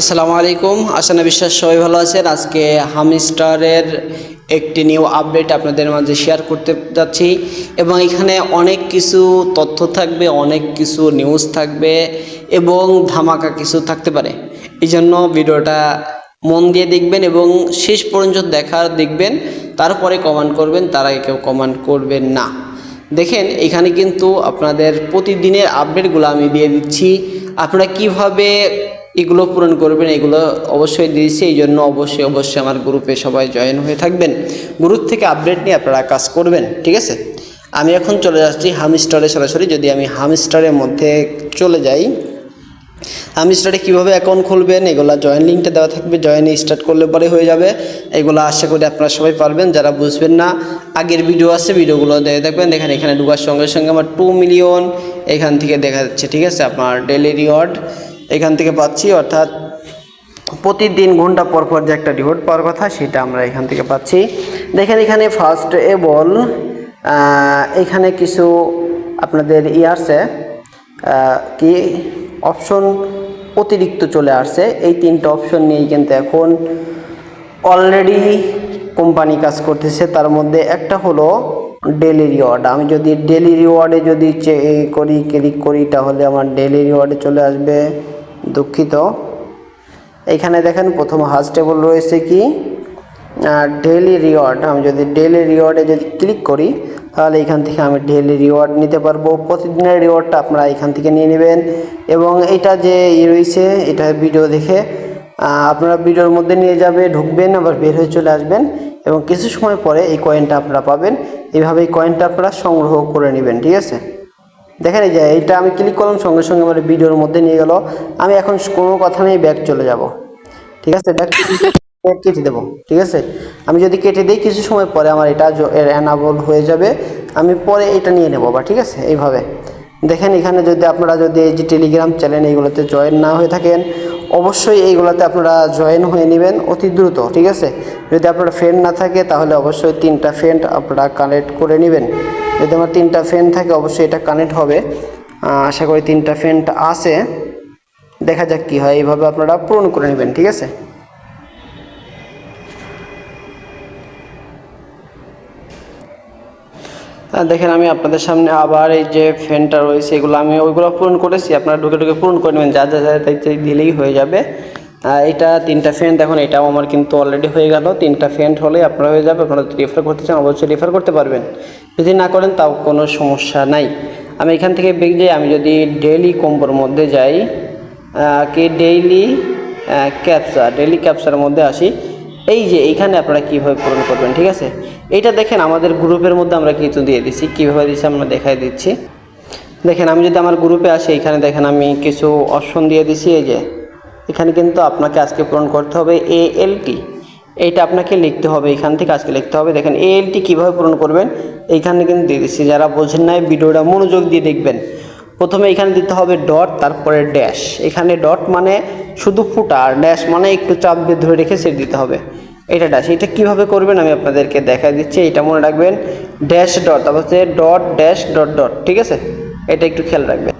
আসসালামু আলাইকুম। আশা না বিশ্বাস সবাই ভালো আছেন। আজকে হামস্টারের একটি নিউ আপডেট আপনাদের মাঝে শেয়ার করতে যাচ্ছি এবং এখানে অনেক কিছু তথ্য থাকবে, অনেক কিছু নিউজ থাকবে এবং ধামাকা কিছু থাকতে পারে। এই জন্য ভিডিওটা মন দিয়ে দেখবেন এবং শেষ পর্যন্ত দেখবেন, তারপরে কমেন্ট করবেন, তার আগে কেউ কমেন্ট করবেন না। দেখেন এখানে কিন্তু আপনাদের প্রতিদিনের আপডেটগুলো আমি দিয়ে দিচ্ছি। আপনারা কিভাবে এগুলো পূরণ করবেন এগুলো অবশ্যই দিয়েছি। এই জন্য অবশ্যই আমার গ্রুপে সবাই জয়েন হয়ে থাকবেন। গ্রুপ থেকে আপডেট নিয়ে আপনারা কাজ করবেন, ঠিক আছে। আমি এখন চলে যাচ্ছি হামস্টারে সরাসরি। যদি আমি হামস্টারের মধ্যে চলে যাই, হামস্টারে কীভাবে অ্যাকাউন্ট খুলবেন এগুলো জয়েন লিঙ্কটা দেওয়া থাকবে, জয়েন স্টার্ট করলে পরে হয়ে যাবে। এগুলো আশা করি আপনারা সবাই পারবেন। যারা বুঝবেন না, আগের ভিডিও আছে, ভিডিওগুলো দেখে দেখবেন। দেখেন এখানে ঢোকার সঙ্গে সঙ্গে আমার 2 মিলিয়ন এখান থেকে দেখা যাচ্ছে, ঠিক আছে। আপনার ডেইলি রিওয়ার্ড এখান থেকে পাচ্ছি, অর্থাৎ প্রতিদিন ঘন্টা পর পর যে একটা রিওয়ার্ড পাওয়ার কথা সেটা আমরা এখান থেকে পাচ্ছি। দেখেন এখানে ফার্স্ট এবল এখানে কিছু আপনাদের আছে কি অপশন অতিরিক্ত চলে আসছে। এই তিনটা অপশন নিয়েই কিন্তু এখন অলরেডি কোম্পানি কাজ করতেছে। তার মধ্যে একটা হলো ডেইলি রিওয়ার্ড। আমি যদি ডেইলি রিওয়ার্ডে যদি ক্লিক করি তাহলে আমার ডেইলি রিওয়ার্ডে চলে আসবে। দুঃখিত, এখানে দেখেন প্রথম হাস্টেবল রয়েছে কি ডেইলি রিওয়ার্ড। আমি যদি ডেইলি রিওয়ার্ডে যদি ক্লিক করি তাহলে এখান থেকে আমি ডেইলি রিওয়ার্ড নিতে পারবো। প্রতিদিনের রিওয়ার্ডটা আপনারা এখান থেকে নিয়ে নেবেন এবং এটা যে রয়েছে এটা ভিডিও দেখে আপনারা ভিডিওর মধ্যে নিয়ে যাবে, ঢুকবেন, আবার বের হয়ে চলে আসবেন এবং কিছু সময় পরে এই কয়েনটা আপনারা পাবেন। এইভাবে এই কয়েনটা আপনারা সংগ্রহ করে নেবেন, ঠিক আছে। দেখেন এই যে এইটা আমি ক্লিক করলাম, সঙ্গে সঙ্গে আমার ভিডিওর মধ্যে নিয়ে গেল। আমি এখন কোনো কথা নেই, ব্যাক চলে যাব, ঠিক আছে। ব্যাক কেটে দেবো, ঠিক আছে। আমি যদি কেটে দিই কিছু সময় পরে আমার এটা এনাবল হয়ে যাবে। আমি পরে এটা নিয়ে নেবো বা, ঠিক আছে। এইভাবে দেখেন এখানে যদি আপনারা যদি এই যে টেলিগ্রাম চ্যানেল এইগুলোতে জয়েন না হয়ে থাকেন অবশ্যই এইগুলোতে আপনারা জয়েন হয়ে নেবেন অতি দ্রুত, ঠিক আছে। যদি আপনার ফ্রেন্ড না থাকে তাহলে অবশ্যই 3টা ফ্রেন্ড আপনারা কানেক্ট করে নেবেন। যদি আমার 3টা ফ্রেন্ড থাকে অবশ্যই এটা কানেক্ট হবে। আশা করি 3টা ফ্রেন্ড আছে, দেখা যাক কি হয়। এইভাবে আপনারা পূরণ করে নেবেন, ঠিক আছে। দেখেন আমি আপনাদের সামনে আবার এই যে ফ্যানটা রয়েছে এগুলো আমি ওইগুলো পূরণ করেছি। আপনারা ঢুকে ঢুকে পূরণ করে নেবেন, যা যা যা দিলেই হয়ে যাবে। এটা 3টা ফ্যান, দেখুন এটাও আমার কিন্তু অলরেডি হয়ে গেল। 3টা ফ্যান হলে আপনারা হয়ে যাবে। আপনারা যদি রেফার করতে চান অবশ্যই রেফার করতে পারবেন, যদি না করেন তাও কোনো সমস্যা নাই। আমি এখান থেকে যাই, আমি যদি ডেইলি কম্বোর মধ্যে যাই কি ডেইলি ক্যাপচার মধ্যে আসি, এই যে এইখানে আপনারা কিভাবে পূরণ করবেন, ঠিক আছে। এইটা দেখেন আমাদের গ্রুপের মধ্যে আমরা কিছু দিয়ে দিচ্ছি, কিভাবে দিচ্ছি আমরা দেখাই দিচ্ছি। দেখেন আমি যদি আমার গ্রুপে আসি, এখানে দেখেন আমি কিছু অপশন দিয়ে দিচ্ছি। এই যে এখানে কিন্তু আপনাকে আজকে পূরণ করতে হবে ALT, এইটা আপনাকে লিখতে হবে, এখান থেকে আজকে লিখতে হবে। দেখেন ALT কিভাবে পূরণ করবেন এইখানে কিন্তু দিয়ে দিচ্ছি। যারা বোঝেন নাই ভিডিওটা মনোযোগ দিয়ে দেখবেন। প্রথমে এখানে দিতে হবে ডট, তারপরে ড্যাশ। এখানে ডট মানে শুধু ফুটা, আর ড্যাশ মানে একটু চাপ দিয়ে ধরে রেখে সেট দিতে হবে। এটা ড্যাশ, এটা কিভাবে করবেন আমি আপনাদেরকে দেখা দিচ্ছি। এটা মনে রাখবেন, ড্যাশ ডট, তারপর হচ্ছে ডট ড্যাশ ডট ডট, ঠিক আছে। এটা একটু খেয়াল রাখবেন।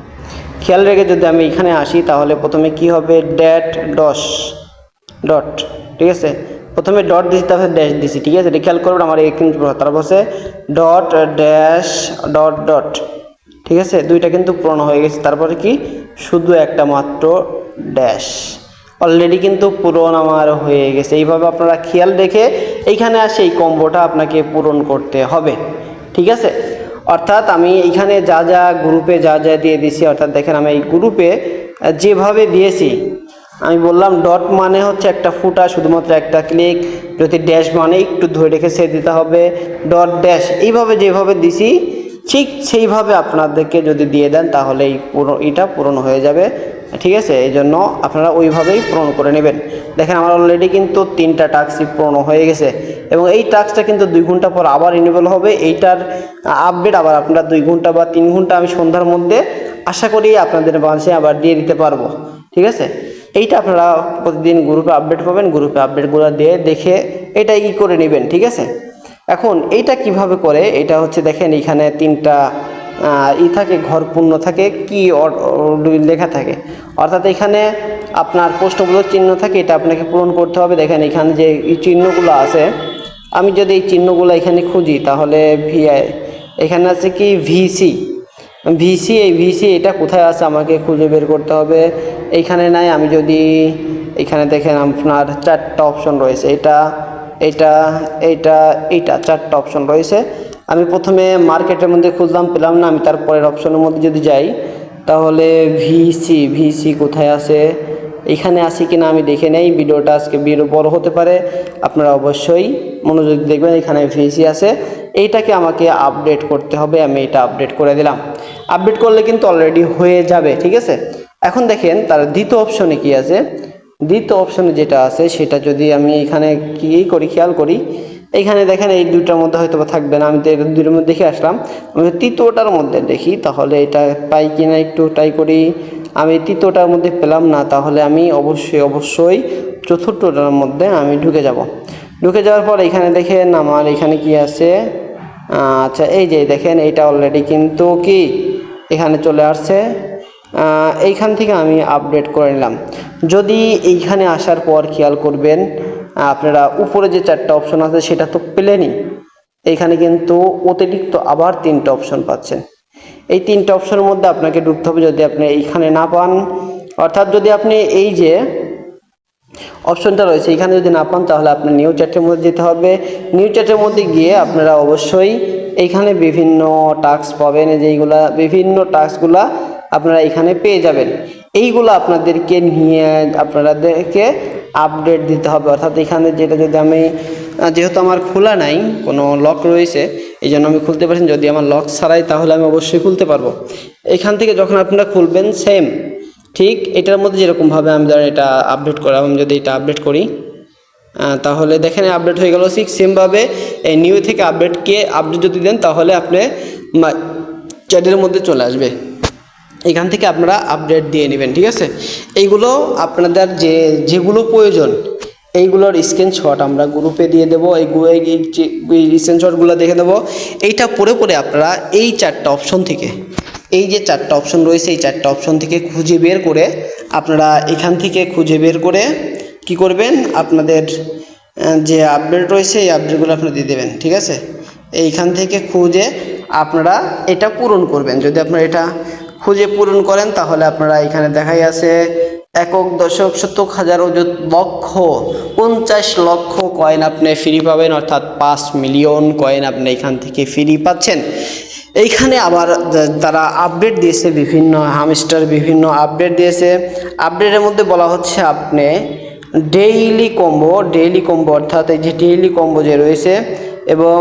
খেয়াল রেখে যদি আমি এখানে আসি তাহলে প্রথমে কি হবে ড্যাট ডট, ঠিক আছে। প্রথমে ডট দিচ্ছি তারপরে ড্যাশ দিচ্ছি, ঠিক আছে। এটা খেয়াল করবেন আমার কিন্তু তারপর হচ্ছে ডট ড্যাশ ডট ডট, ঠিক আছে। দুইটা কিন্তু পূরণ হয়ে গেছে। তারপরে কি শুধু একটা মাত্র ড্যাশ, অলরেডি কিন্তু পূরণ আমার হয়ে গেছে। এইভাবে আপনারা খেয়াল রেখে এইখানে আসে এই কম্বোটা আপনাকে পূরণ করতে হবে, ঠিক আছে। অর্থাৎ আমি এইখানে যা যা গ্রুপে যা যা দিয়ে দিছি, অর্থাৎ দেখেন আমি এই গ্রুপে যেভাবে দিয়েছি, আমি বললাম ডট মানে হচ্ছে একটা ফুটা, শুধুমাত্র একটা ক্লিক। যদি ড্যাশ মানে একটু ধরে রেখে সে দিতে হবে, ডট ড্যাশ। এইভাবে যেভাবে দিছি ঠিক সেইভাবে আপনাদেরকে যদি দিয়ে দেন তাহলে এটা পূরণ হয়ে যাবে, ঠিক আছে। এই জন্য আপনারা ওইভাবেই পূরণ করে নেবেন। দেখেন আমার অলরেডি কিন্তু 3টা টাস্কই পূরণ হয়ে গেছে এবং এই টাস্কটা কিন্তু 2 ঘন্টা পর আবার ইনেবল হবে। এইটার আপডেট আবার আপনারা 2 ঘন্টা বা 3 ঘন্টা আমি সন্ধ্যার মধ্যে আশা করি আপনাদের মাঝে আবার দিয়ে দিতে পারবো, ঠিক আছে। এইটা আপনারা প্রতিদিন গ্রুপে আপডেট পাবেন, গ্রুপে আপডেটগুলো দিয়ে দেখে এটাই কি করে নেবেন, ঠিক আছে। এখন এইটা কিভাবে করে, এটা হচ্ছে দেখেন এখানে 3টা থাকে, ঘর পূর্ণ থাকে, কি লেখা থাকে। অর্থাৎ এখানে আপনার প্রশ্নবোধক চিহ্ন থাকে, এটা আপনাকে পূরণ করতে হবে। দেখেন এখানে যে এই চিহ্নগুলো আছে, আমি যদি এই চিহ্নগুলো এখানে খুঁজি তাহলে এখানে আছে কি ভিসি, এই ভিসি এটা কোথায় আছে আমাকে খুঁজে বের করতে হবে। এইখানে নাই। আমি যদি এখানে দেখেন আপনার 4টা অপশন রয়েছে, এটা এটা এইটা এইটা 4টা অপশন রয়েছে। আমি প্রথমে মার্কেটের মধ্যে খুঁজলাম, পেলাম না। আমি তারপরের অপশনের মধ্যে যদি যাই তাহলে ভিসি কোথায় আছে, এখানে আছে কিনা আমি দেখে নেই। ভিডিওটা আজকে বড় হতে পারে, আপনারা অবশ্যই মনোযোগ দেখবেন। এখানে ভিসি আছে, এইটাকে আমাকে আপডেট করতে হবে। আমি এটা আপডেট করে দিলাম। আপডেট করলে কিন্তু অলরেডি হয়ে যাবে, ঠিক আছে। এখন দেখেন তার দ্বিতীয় অপশনে কি আছে। দ্বিতীয় অপশনে যেটা আছে সেটা যদি আমি এখানে কি করি, খেয়াল করি, এইখানে দেখেন এই দুইটার মধ্যে হয়তো থাকবে না। আমি তো এই দুইটার মধ্যে দেখে আসলাম। আমি তৃতীয়টার মধ্যে দেখি তাহলে এটা পাই কিনা, একটু ট্রাই করি। আমি তৃতীয়টার মধ্যে পেলাম না, তাহলে আমি অবশ্যই চতুর্থটার মধ্যে আমি ঢুকে যাব। ঢুকে যাওয়ার পর এখানে দেখেন আমার এখানে কি আছে। আচ্ছা, এই যে দেখেন এটা অলরেডি কিন্তু কি এখানে চলে আসছে। এইখান থেকে আমি আপডেট করে নিলাম। যদি এইখানে আসার পর খেয়াল করবেন, আপনারা উপরে যে 4টা অপশন আছে সেটা তো পেলেনই, এইখানে কিন্তু অতিরিক্ত আবার 3টা অপশন পাচ্ছেন। এই 3টা অপশনের মধ্যে আপনাকে ঢুকতে হবে। যদি আপনি এইখানে না পান, অর্থাৎ যদি আপনি এই যে অপশনটা রয়েছে এখানে যদি না পান, তাহলে আপনার নিউ চ্যাটের মধ্যে যেতে হবে। নিউ চ্যাটের মধ্যে গিয়ে আপনারা অবশ্যই এইখানে বিভিন্ন টাস্ক পাবেন, যেইগুলা বিভিন্ন টাস্কগুলা আপনারা এখানে পেয়ে যাবেন। এইগুলো আপনাদেরকে নিয়ে আপনাদেরকে আপডেট দিতে হবে। অর্থাৎ এখানে যেটা যদি আমি, যেহেতু আমার খোলা নাই, কোনো লক রয়েছে, এই জন্য আমি খুলতে পারছি। যদি আমার লক ছাড়াই তাহলে আমি অবশ্যই খুলতে পারবো। এখান থেকে যখন আপনারা খুলবেন সেম ঠিক এটার মধ্যে যেরকমভাবে আমি ধরেন এটা আপডেট করা, আমি যদি এটা আপডেট করি তাহলে দেখেন আপডেট হয়ে গেল। ঠিক সেমভাবে এই নিউ থেকে আপডেট যদি দেন তাহলে আপনি চ্যাটের মধ্যে চলে আসবে। এখান থেকে আপনারা আপডেট দিয়ে নেবেন, ঠিক আছে। এইগুলো আপনাদের যেগুলো প্রয়োজন এইগুলোর স্ক্রিনশট আমরা গ্রুপে দিয়ে দেবো। এই স্ক্রিনশটগুলো দেখে দেবো। এইটা পরে আপনারা এই 4টা অপশন থেকে, এই যে 4টা অপশন রয়েছে এই 4টা অপশন থেকে খুঁজে বের করে আপনারা এখান থেকে খুঁজে বের করে কি করবেন, আপনাদের যে আপডেট রয়েছে এই আপডেটগুলো আপনারা দিয়ে দেবেন, ঠিক আছে। এইখান থেকে খুঁজে আপনারা এটা পূরণ করবেন। যদি আপনারা এটা খুঁজে পূরণ করেন তাহলে আপনারা এখানে দেখাই আছে 1.1 লক্ষ কয়েন আপনি ফ্রি পাবেন, অর্থাৎ 5 মিলিয়ন কয়েন আপনি এখান থেকে ফ্রি পাচ্ছেন। এইখানে আবার তারা আপডেট দিয়েছে, বিভিন্ন হামস্টার বিভিন্ন আপডেট দিয়েছে। আপডেটের মধ্যে বলা হচ্ছে আপনি ডেইলি কম্বো অর্থাৎ এই যে ডেইলি কম্বো যে রয়েছে এবং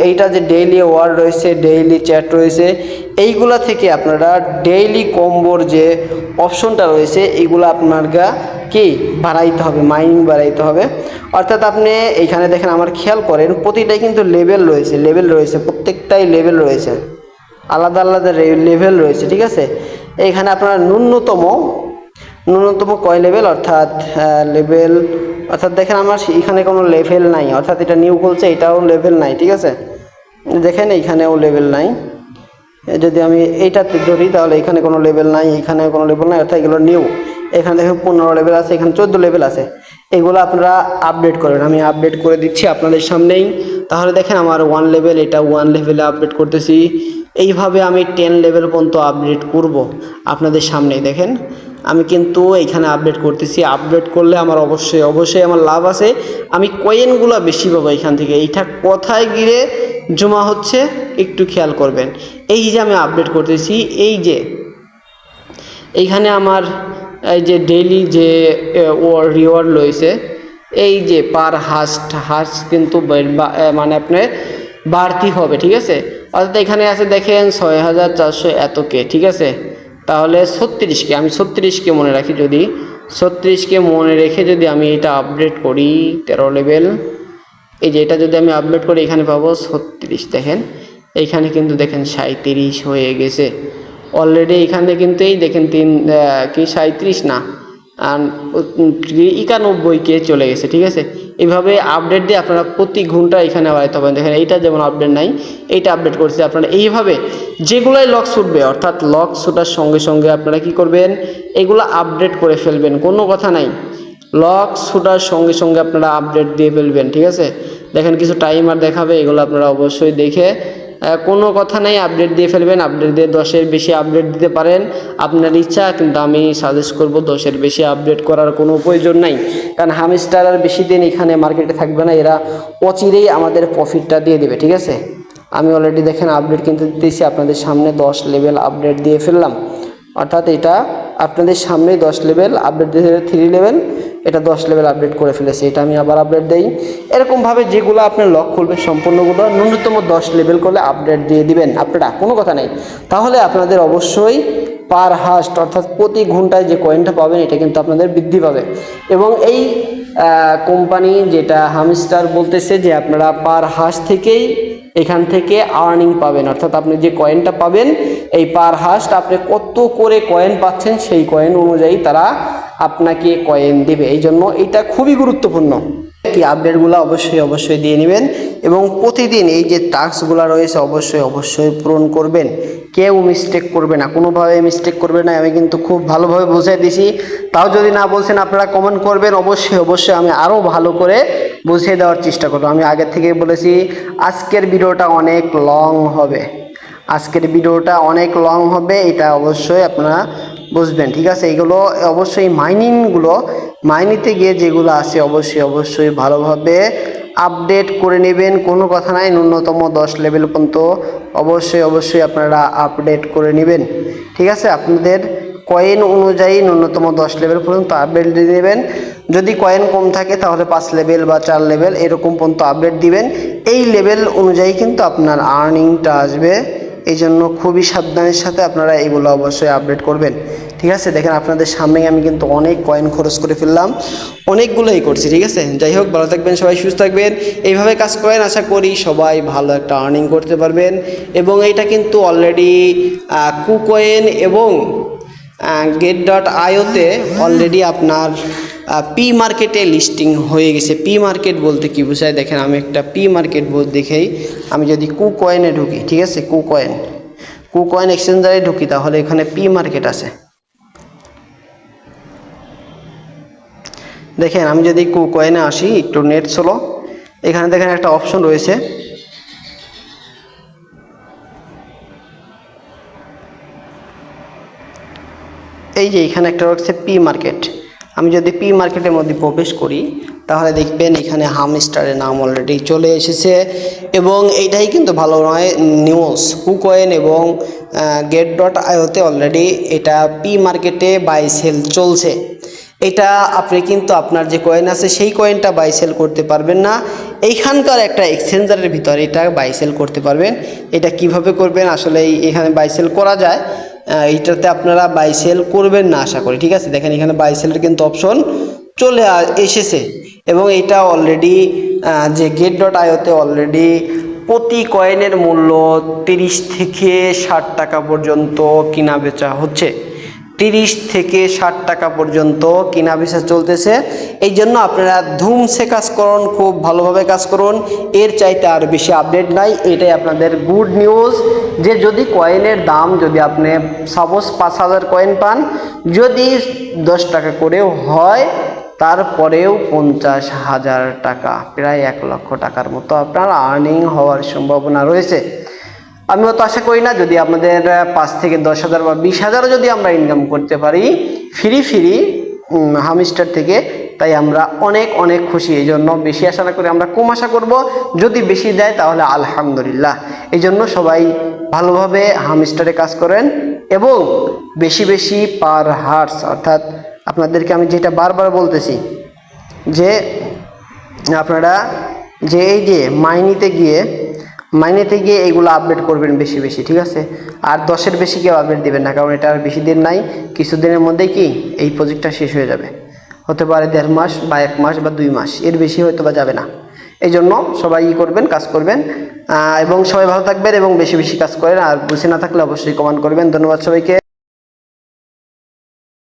এইটা যে ডেইলি ওয়ার্ড রয়েছে, ডেইলি চ্যাট রয়েছে, এইগুলা থেকে আপনারা ডেইলি কম্বোর যে অপশনটা রয়েছে এইগুলো আপনাকে কি বাড়াইতে হবে, মাইনিং বাড়াইতে হবে। অর্থাৎ আপনি এইখানে দেখেন আমার খেয়াল করেন প্রতিটাই কিন্তু লেভেল রয়েছে, প্রত্যেকটাই লেভেল রয়েছে, আলাদা আলাদা লেভেল রয়েছে, ঠিক আছে। এইখানে আপনার ন্যূনতম কয় লেভেল, অর্থাৎ লেভেল, অর্থাৎ দেখেন আমার এখানে কোনো লেভেল নাই, অর্থাৎ এটা নিউ খুলছে, এটাও লেভেল নাই, ঠিক আছে। দেখেন এইখানেও লেভেল নাই। যদি আমি এইটাতে ধরি তাহলে এখানে কোনো লেভেল নাই, এখানে কোনো লেভেল নাই, অর্থাৎ এগুলো নিউ। এখানে দেখেন 15 লেভেল আছে, এখানে 14 লেভেল আছে। এগুলো আপনারা আপডেট করেন, আমি আপডেট করে দিচ্ছি আপনাদের সামনেই। তাহলে দেখেন আমার 1 লেভেল, এটা 1 লেভেলে আপডেট করতেছি। এইভাবে আমি 10 লেভেল পর্যন্ত আপডেট করব আপনাদের সামনেই। দেখেন আমি কিন্তু এইখানে আপডেট করতেছি। আপডেট করলে আমার অবশ্যই আমার লাভ আছে, আমি কয়েনগুলো বেশি পাবো এখান থেকে। এইটা কোথায় গিয়ে জমা হচ্ছে একটু খেয়াল করবেন। এই যে আমি আপডেট করতেছি, এই যে এইখানে আমার এই যে ডেইলি যে রিওয়ার্ড রয়েছে, এই যে পার হাস্ট কিন্তু মানে আপনার বাড়তি হবে, ঠিক আছে। অর্থাৎ এখানে আছে দেখেন 6400 এতকে, ঠিক আছে। তাহলে 36কে, আমি 36কে মনে রাখি, যদি 36কে মনে রেখে যদি আমি এটা আপডেট করি 13 লেভেল, এই যে এটা যদি আমি আপডেট করি এখানে পাবো 36। দেখেন এইখানে কিন্তু দেখেন 37 হয়ে গেছে অলরেডি। এখানে কিন্তু এই দেখেন 37 না, 91K চলে গেছে, ঠিক আছে। এইভাবে আপডেট দিয়ে আপনারা প্রতি ঘন্টা এখানে বাড়াইতে হবে। দেখেন এইটা যেমন আপডেট নাই, এইটা আপডেট করছে। আপনারা এইভাবে যেগুলাই লক ছুটবে, অর্থাৎ লক ছুটার সঙ্গে সঙ্গে আপনারা কি করবেন, এগুলো আপডেট করে ফেলবেন, কোনো কথা নাই। লক ছুটার সঙ্গে সঙ্গে আপনারা আপডেট দিয়ে ফেলবেন, ঠিক আছে। দেখেন কিছু টাইমার দেখাবে, এগুলো আপনারা অবশ্যই দেখে কোনো কথা নেই আপডেট দিয়ে ফেলবেন। আপডেট দিয়ে 10-এর বেশি আপডেট দিতে পারেন, আপনার ইচ্ছা, কিন্তু আমি সাজেস্ট করব 10-এর বেশি আপডেট করার কোনো প্রয়োজন নাই। কারণ হামস্টার আর বেশি দিন এখানে মার্কেটে থাকবে না, এরা অচিরেই আমাদের প্রফিটটা দিয়ে দেবে, ঠিক আছে। আমি অলরেডি দেখেন আপডেট কিন্তু দিতেছি আপনাদের সামনে, 10 লেভেল আপডেট দিয়ে ফেললাম। অর্থাৎ এটা আপনাদের সামনে 10 লেভেল আপডেট দিয়ে 3 লেভেল, এটা 10 লেভেল আপডেট করে ফেলেছে। এটা আমি আবার আপডেট দেই। এরকমভাবে যেগুলো আপনার লক খুলবে সম্পূর্ণগুলো ন্যূনতম 10 লেভেল করলে আপডেট দিয়ে দিবেন আপনারা, কোনো কথা নেই। তাহলে আপনাদের অবশ্যই পার হাস্ট, অর্থাৎ প্রতি ঘন্টায় যে কয়েনটা পাবেন এটা কিন্তু আপনাদের বৃদ্ধি পাবে। এবং এই কোম্পানি যেটা হামস্টার বলতেছে যে আপনারা পার হাস্ট থেকেই এখান থেকে আর্নিং পাবেন, অর্থাৎ আপনি যে কয়েনটা পাবেন এই পার হাস্ট আপনি কত করে কয়েন পাচ্ছেন সেই কয়েন অনুযায়ী তারা আপনাকে কয়েন দেবে। এই জন্য এটা খুবই গুরুত্বপূর্ণ। এই আপডেটগুলো অবশ্যই দিয়ে নেবেন এবং প্রতিদিন এই যে টাস্কগুলো রয়েছে অবশ্যই পূরণ করবেন। কেউ মিস্টেক করবে না, কোনোভাবে মিস্টেক করবে না। আমি কিন্তু খুব ভালোভাবে বুঝিয়ে দিছি, তাও যদি না বলছেন আপনারা কমেন্ট করবেন। অবশ্যই আমি আরও ভালো করে বুঝিয়ে দেওয়ার চেষ্টা করব। আমি আগে থেকে বলেছি আজকের ভিডিওটা অনেক লং হবে, এটা অবশ্যই আপনারা বুঝবেন, ঠিক আছে। এগুলো অবশ্যই মাইনিংতে গিয়ে যেগুলো আছে অবশ্যই ভালোভাবে আপডেট করে নেবেন, কোনো কথা নাই। ন্যূনতম 10 লেভেল পর্যন্ত অবশ্যই আপনারা আপডেট করে নেবেন, ঠিক আছে। আপনাদের কয়েন অনুযায়ী ন্যূনতম 10 লেভেল পর্যন্ত আপডেট দিয়ে নেবেন। যদি কয়েন কম থাকে তাহলে 5 লেভেল বা 4 লেভেল এরকম পর্যন্ত আপডেট দিবেন। এই লেভেল অনুযায়ী কিন্তু আপনার আর্নিংটা আসবে। এই জন্য খুবই সাবধানের সাথে আপনারা এগুলো অবশ্যই আপডেট করবেন, ঠিক আছে। দেখেন আপনাদের সামনে আমি কিন্তু অনেক কয়েন খরচ করে ফেললাম, অনেকগুলোই করছি, ঠিক আছে। যাই হোক, ভালো থাকবেন সবাই, সুস্থ থাকবেন, এইভাবে কাজ করেন। আশা করি সবাই ভালো একটা আর্নিং করতে পারবেন। এবং এটা কিন্তু অলরেডি কুকয়েন এবং get.io-তে অলরেডি আপনার পি মার্কেটে লিস্টিং হয়ে গেছে। পি মার্কেট বলতে কি বোঝায় দেখেন, আমি একটা পি মার্কেট দেখেই, আমি যদি কুকয়েনে ঢুকি, ঠিক আছে, কুকয়েন এক্সচেঞ্জারে ঢুকি, তাহলে এখানে পি মার্কেট আছে। দেখেন আমি যদি কুকয়েনে আসি, একটু নেট চলো, এখানে দেখেন একটা অপশন রয়েছে, এই যে এখানে একটা রয়েছে পি মার্কেট। আমি যদি পি মার্কেটের মধ্যে প্রবেশ করি তাহলে দেখবেন এখানে হামস্টারের নাম অলরেডি চলে এসেছে। এবং এইটাই কিন্তু ভালো নয় নিউজ, কুকয়েন এবং get.io-তে অলরেডি এটা পি মার্কেটে বাই সেল চলছে। এটা আপনি কিন্তু আপনার যে কয়েন আছে সেই কয়েনটা বাই সেল করতে পারবেন না, এইখানকার একটা এক্সচেঞ্জারের ভিতরে এটা বাই সেল করতে পারবেন। এটা কিভাবে করবেন, আসলে এখানে বাই সেল করা যায়, এইটাতে আপনারা বাই সেল করবেন না আশা করি, ঠিক আছে। দেখেন এখানে বাই সেলের কিন্তু অপশন চলে এসেছে। এবং এটা অলরেডি যে get.io-তে অলরেডি প্রতি কয়েনের মূল্য 30 থেকে 60 টাকা পর্যন্ত কিনা বেচা হচ্ছে, 30 থেকে 60 টাকা পর্যন্ত কিনা বেচা চলতেছে। এই জন্য আপনারা ধুমসে কাজ করুন, খুব ভালোভাবে কাজ করুন, এর চাইতে আর বেশি আপডেট নাই। এটাই আপনাদের গুড নিউজ যে যদি কয়েনের দাম যদি আপনি সাপোজ 5000 কয়েন পান, যদি 10 টাকা করেও হয়, তারপরেও 50,000 টাকা, প্রায় 1 লক্ষ টাকার মতো আপনার আর্নিং হওয়ার সম্ভাবনা রয়েছে। আমি অত আশা করি না, যদি আপনাদের 5 থেকে 10,000 বা 20,000 যদি আমরা ইনকাম করতে পারি ফ্রি হামস্টার থেকে, তাই আমরা অনেক খুশি। এই জন্য বেশি আশা না করে আমরা কম আশা করব, যদি বেশি দেয় তাহলে আলহামদুলিল্লাহ। এই জন্য সবাই ভালোভাবে হামস্টারে কাজ করেন এবং বেশি পার হার্স, অর্থাৎ আপনাদেরকে আমি যেটা বারবার বলতেছি যে আপনারা যে এই যে মাইনিতে গিয়ে এইগুলো আপডেট করবেন বেশি, ঠিক আছে। আর 10-এর বেশি কেউ আপডেট দিবেন না, কারণ এটা আর বেশি দিন নাই, কিছুদিনের মধ্যেই কি এই প্রজেক্টটা শেষ হয়ে যাবে। হতে পারে 1.5 মাস বা 1 মাস বা 2 মাস, এর বেশি হয়তো বা যাবে না। এই জন্য সবাই করবেন, কাজ করবেন এবং সবাই ভালো থাকবেন এবং বেশি কাজ করেন। আর বুঝে না থাকলে অবশ্যই কমেন্ট করবেন। ধন্যবাদ সবাইকে।